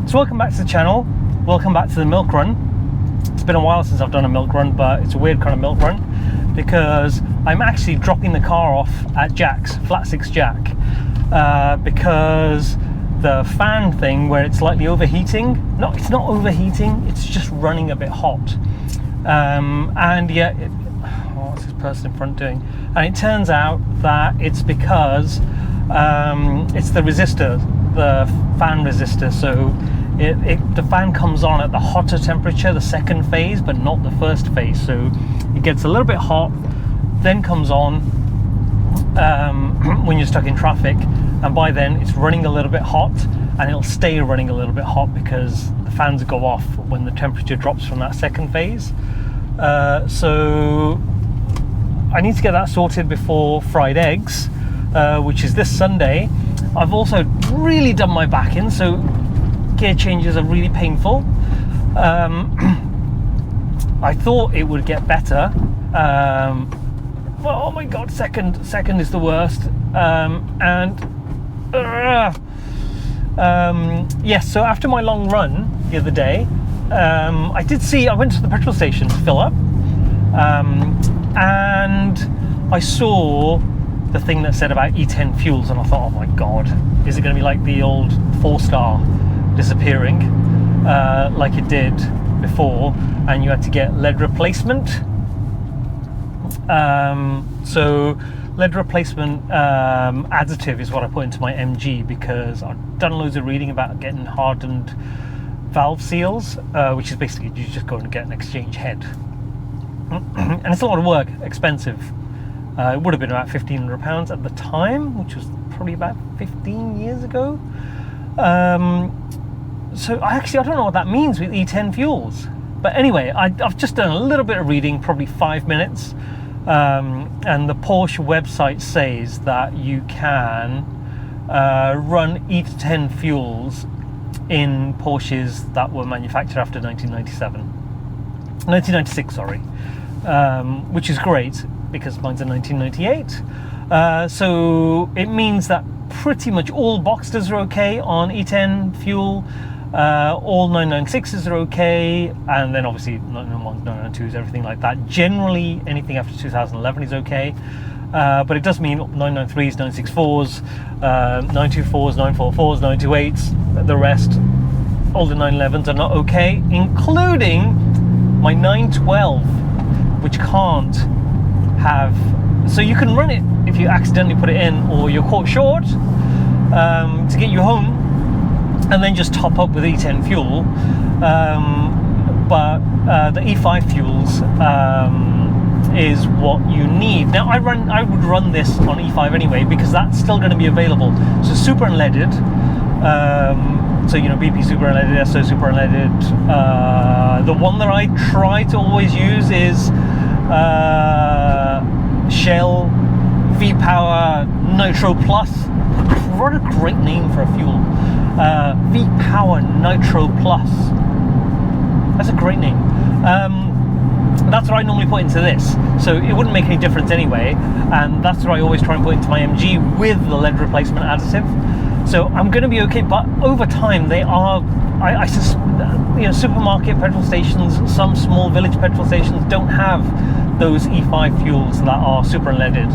So welcome back to the channel, welcome back to the milk run. It's been a while since I've done a milk run, but it's a weird kind of milk run because I'm actually dropping the car off at Jack's, Flat 6 Jack, because the fan thing where it's slightly overheating, it's not overheating, it's just running a bit hot. And yeah, what's this person in front doing? And it turns out that it's because it's the resistor, the fan resistor. So the fan comes on at the hotter temperature, the second phase, but not the first phase. So it gets a little bit hot, then comes on when you're stuck in traffic, and by then it's running a little bit hot, and it'll stay running a little bit hot because the fans go off when the temperature drops from that second phase. So I need to get that sorted before fried eggs, which is this Sunday. I've also really done my back in, so gear changes are really painful. I thought it would get better. Oh my god, second is the worst. Yes, so after my long run the other day, I went to the petrol station to fill up, and I saw the thing that said about E10 fuels, and I thought, oh my god, is it going to be like the old 4-star disappearing like it did before, and you had to get lead replacement? So lead replacement additive is what I put into my MG, because I've done loads of reading about getting hardened valve seals, which is basically you just go and get an exchange head. And it's a lot of work, expensive. It would have been about £1,500 at the time, which was probably about 15 years ago. So I don't know what that means with E10 fuels. But anyway, I've just done a little bit of reading, probably 5 minutes. And the Porsche website says that you can run E10 fuels in Porsches that were manufactured after 1996, sorry, which is great because mine's a 1998. So it means that pretty much all Boxsters are okay on E10 fuel. All 996s are okay, and then obviously 991s, 992s, everything like that. Generally, anything after 2011 is okay, but it does mean 993s, 964s, 924s, 944s, 928s, the rest, all the 911s are not okay, including my 912, which can't have. So you can run it if you accidentally put it in, or you're caught short to get you home, and then just top up with E10 fuel. But the E5 fuels is what you need. Now I would run this on E5 anyway, because that's still going to be available. So super unleaded, so you know, BP super unleaded, SO super unleaded. The one that I try to always use is Shell V-Power Nitro Plus. What a great name for a fuel. V-Power Nitro Plus. That's a great name. That's what I normally put into this, so it wouldn't make any difference anyway, and that's what I always try and put into my MG with the lead replacement additive. So I'm going to be okay, but over time they are, you know, supermarket petrol stations, some small village petrol stations don't have those E5 fuels that are super unleaded.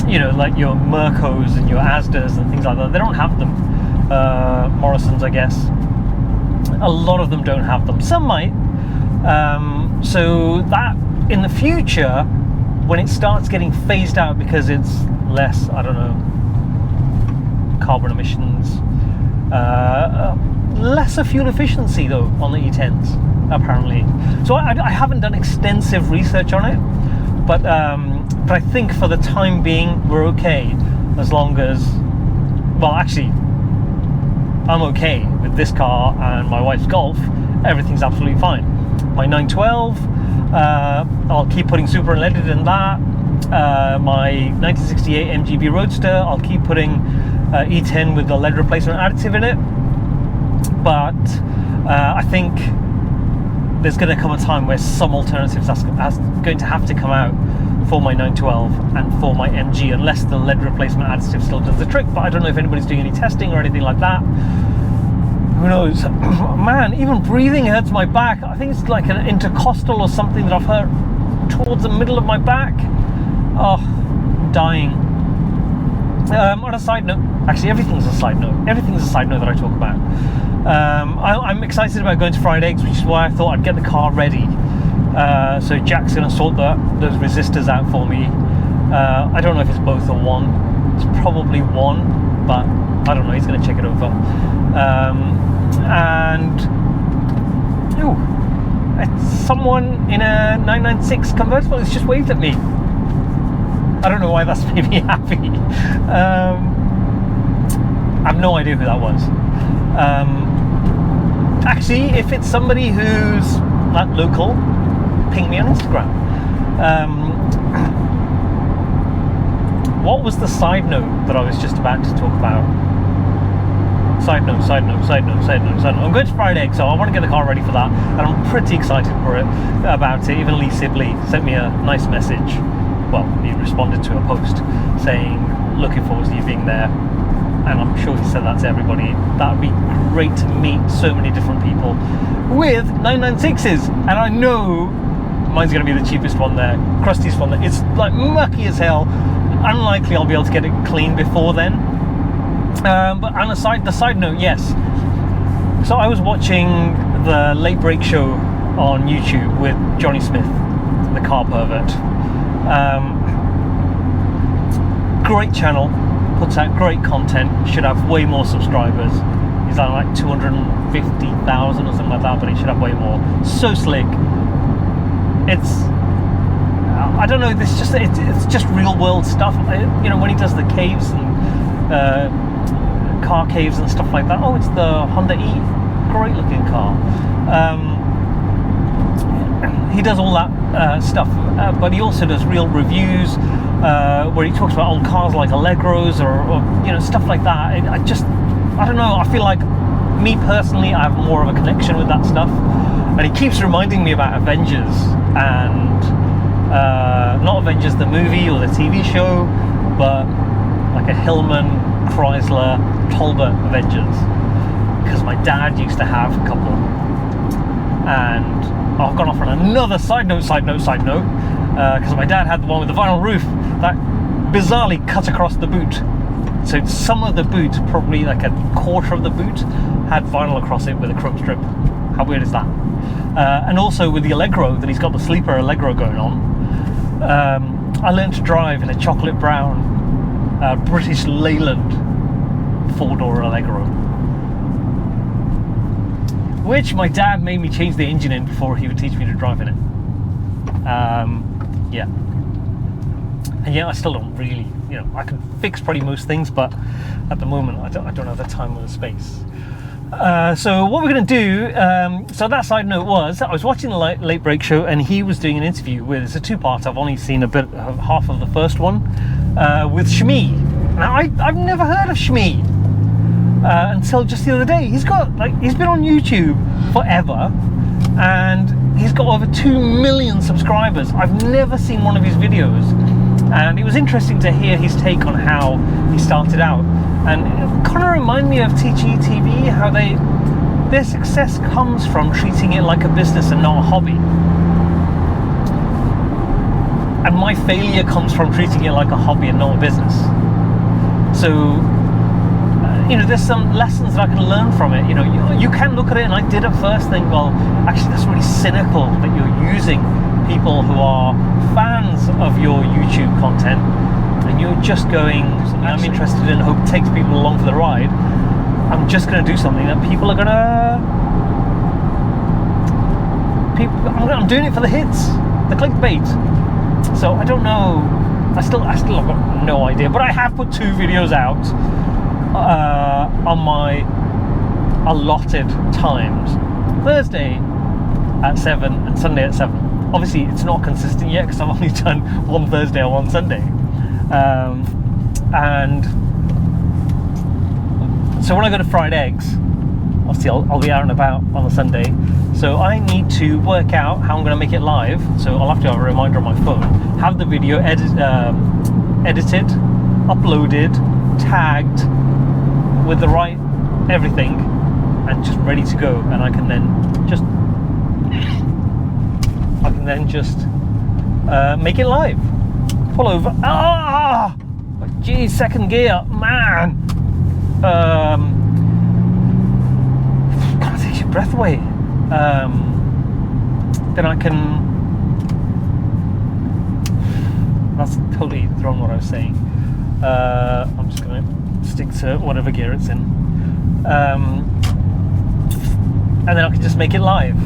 You know, like your Mercos and your Asdas and things like that, they don't have them. Morrison's, I guess. A lot of them don't have them. Some might. So that in the future, when it starts getting phased out because it's less, I don't know, carbon emissions, lesser fuel efficiency though on the E10s apparently. So I haven't done extensive research on it, but I think for the time being we're okay, as long as, well, actually I'm okay with this car and my wife's Golf. Everything's absolutely fine. My 912, I'll keep putting super unleaded in that. My 1968 MGB Roadster, I'll keep putting E10 with the lead replacement additive in it. But I think there's going to come a time where some alternatives are going to have to come out for my 912 and for my MG, unless the lead replacement additive still does the trick. But I don't know if anybody's doing any testing or anything like that. Who knows? nose. Man, even breathing hurts my back. I think it's like an intercostal or something that I've hurt towards the middle of my back. Oh, dying. On a side note, actually everything's a side note. Everything's a side note that I talk about. I'm excited about going to Fried Eggs, which is why I thought I'd get the car ready. So Jack's going to sort those resistors out for me. I don't know if it's both or one. It's probably one, but I don't know. He's going to check it over. And it's someone in a 996 convertible has just waved at me. I don't know why that's made me happy. I have no idea who that was. Actually, if it's somebody who's not local, ping me on Instagram. What was the side note that I was just about to talk about? Side note. I'm going to Fried Egg, so I want to get the car ready for that, and I'm pretty excited about it. Even Lee Sibley sent me a nice message. Well, he responded to a post saying, looking forward to you being there. And I'm sure he said that to everybody. That would be great to meet so many different people with 996s. And I know mine's going to be the cheapest one there, Krusty's one there. It's like mucky as hell. Unlikely I'll be able to get it clean before then. But on the side note, yes. So I was watching the Late Break Show on YouTube with Johnny Smith, the car pervert. Great channel, puts out great content, should have way more subscribers. He's on like 250,000 or something like that, but he should have way more. So slick. It's, I don't know, it's just real world stuff. You know, when he does the caves and car caves and stuff like that. Oh, it's the Honda E, great looking car. He does all that stuff, but he also does real reviews where he talks about old cars like Allegros or you know, stuff like that. I don't know, I feel like, me personally, I have more of a connection with that stuff, and he keeps reminding me about Avengers, and not Avengers the movie or the TV show, but like a Hillman, Chrysler, Talbot Avengers, because my dad used to have a couple. And I've gone off on another side note, because my dad had the one with the vinyl roof that bizarrely cut across the boot. So some of the boot, probably like a quarter of the boot, had vinyl across it with a chrome strip. How weird is that? And also with the Allegro, that he's got the sleeper Allegro going on. I learned to drive in a chocolate brown British Leyland 4-door Allegro, which my dad made me change the engine in before he would teach me to drive in it. Yeah. And yeah, I still don't really, you know, I can fix probably most things, but at the moment I don't have the time or the space. So what we're going to do, so that side note was, I was watching the Late Break Show, and he was doing an interview with, it's a two-part, I've only seen half of the first one, with Shmee. Now, I've never heard of Shmee until just the other day. He's been on YouTube forever, and he's got over 2 million subscribers. I've never seen one of his videos, and it was interesting to hear his take on how he started out. And it kind of reminded me of TGTV, how their success comes from treating it like a business and not a hobby. And my failure comes from treating it like a hobby and not a business. So, you know, there's some lessons that I can learn from it. You know, you can look at it, and I did at first think, well, actually that's really cynical that you're using people who are fans of your YouTube content, and you're just going, I'm interested in, hope takes people along for the ride. I'm just going to do something that people are going to... I'm doing it for the hits, the clickbait. So I don't know. I still have got no idea. But I have put 2 videos out on my allotted times. Thursday at 7 and Sunday at 7. Obviously, it's not consistent yet because I've only done one Thursday or one Sunday. And so when I go to Fried Eggs, obviously I'll be out and about on a Sunday, so I need to work out how I'm going to make it live. So I'll have to have a reminder on my phone, have the video edited, uploaded, tagged with the right everything, and just ready to go, and I can then just make it live. Pull over. Ah, geez, second gear, man. Kind of takes your breath away. Then I can. That's totally wrong what I was saying. I'm just going to stick to whatever gear it's in, and then I can just make it live.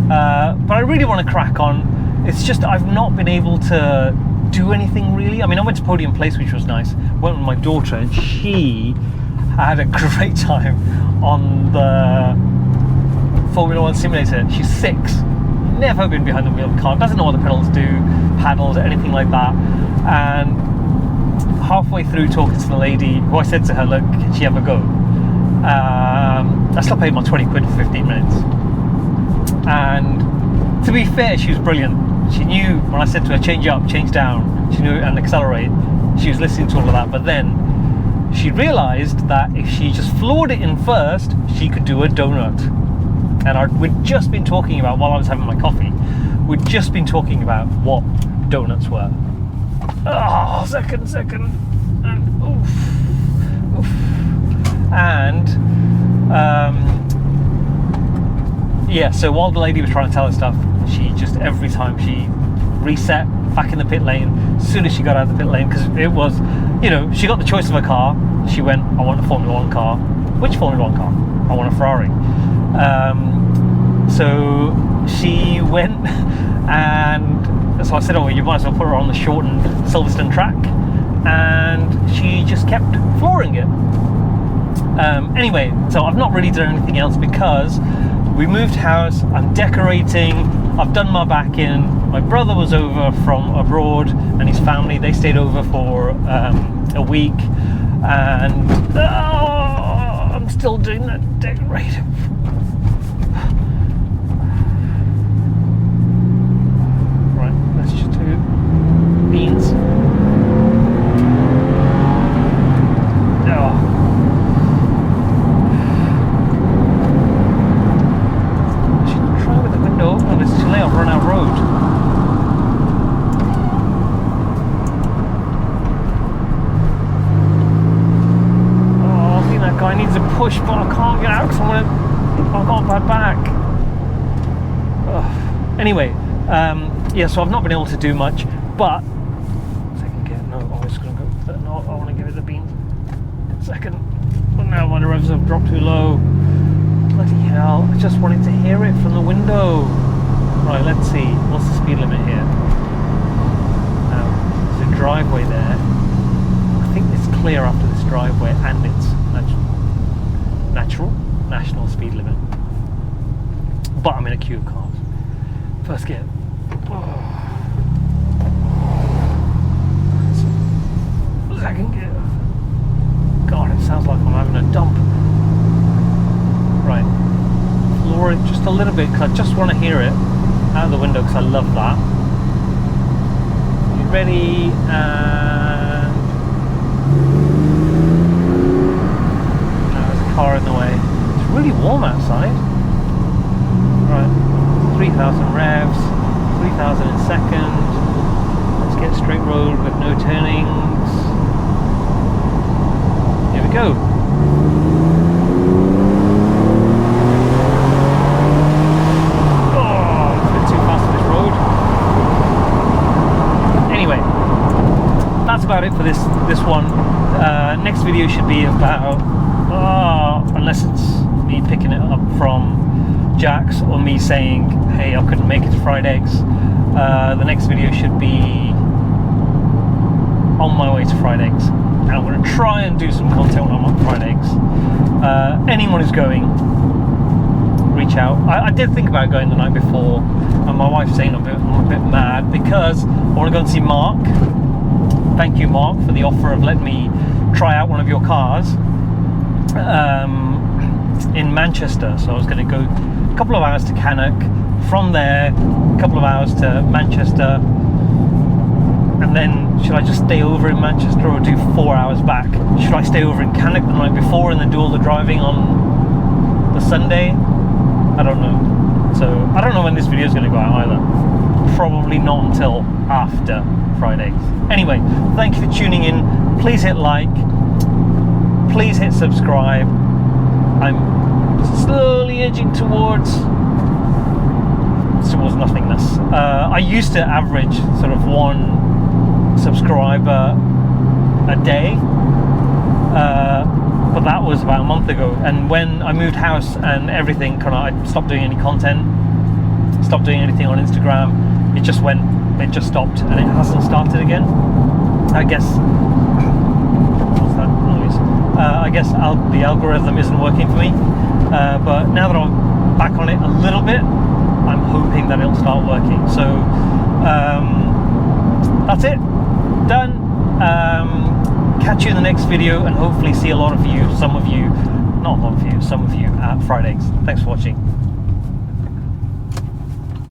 But I really want to crack on. It's just I've not been able to do anything really. I mean, I went to Podium Place, which was nice. Went with my daughter, and she had a great time on the Formula One simulator. She's 6, never been behind the wheel of a car, doesn't know what the pedals do, paddles, anything like that. And halfway through talking to the lady, who I said to her, look, can she have a go? I still paid my 20 quid for 15 minutes. And to be fair, she was brilliant. She knew when I said to her, change up, change down, she knew, and accelerate. She was listening to all of that, but then she realised that if she just floored it in first, she could do a donut. And we'd just been talking about, while I was having my coffee, we'd just been talking about what donuts were. Oh, second. And, oof. And, yeah, so while the lady was trying to tell her stuff, she just, every time she reset back in the pit lane, as soon as she got out of the pit lane, because it was, you know, she got the choice of a car. She went, I want a Formula One car. Which Formula One car? I want a Ferrari. So she went, and so I said, oh, well, you might as well put her on the shortened Silverstone track, and she just kept flooring it. Anyway, so I've not really done anything else because we moved house, I'm decorating, I've done my back in. My brother was over from abroad, and his family, they stayed over for a week, and I'm still doing that decorating. Right, let's just do beans. Push, but I can't get out because I've got a bad back. Ugh. Anyway, yeah, so I've not been able to do much, but second gear, no, I'm just going to go, no, I want to give it the beans. Second, but now my revs have dropped too low. Bloody hell, I just wanted to hear it from the window. Right, let's see, what's the speed limit here? Now, there's a driveway there. I think it's clear after this driveway, and it's national speed limit, but I'm in a queue of cars. First gear. Second gear. God, it sounds like I'm having a dump. Right, floor it just a little bit because I just want to hear it out of the window because I love that. You ready? And car in the way. It's really warm outside. Right, 3,000 revs, 3,000 in second. Let's get straight road with no turnings. Here we go. Oh, it's a bit too fast for this road. Anyway, that's about it for this one. Next video should be about unless it's me picking it up from Jack's or me saying, hey, I couldn't make it to fried eggs. The next video should be on my way to fried eggs, and I'm going to try and do some content when I'm on fried eggs. Anyone who's going, reach out. I did think about going the night before, and my wife's saying I'm a bit mad because I want to go and see Mark. Thank you, Mark, for the offer of letting me try out one of your cars in Manchester. So I was going to go a couple of hours to Cannock, from there a couple of hours to Manchester, and then should I just stay over in Manchester or do 4 hours back? Should I stay over in Cannock the night before and then do all the driving on the Sunday, I don't know. So I don't know when this video is going to go out either. Probably not until after Friday. Anyway, thank you for tuning in. Please hit like, please hit subscribe. I'm slowly edging towards nothingness. I used to average sort of 1 subscriber a day, but that was about a month ago. And when I moved house and everything, I stopped doing any content, stopped doing anything on Instagram. It just stopped, and it hasn't started again. I guess. What's that noise? I guess the algorithm isn't working for me. But now that I'm back on it a little bit, I'm hoping that it'll start working. So that's it. Done. Catch you in the next video, and hopefully see a lot of you, some of you at Fridays. Thanks for watching.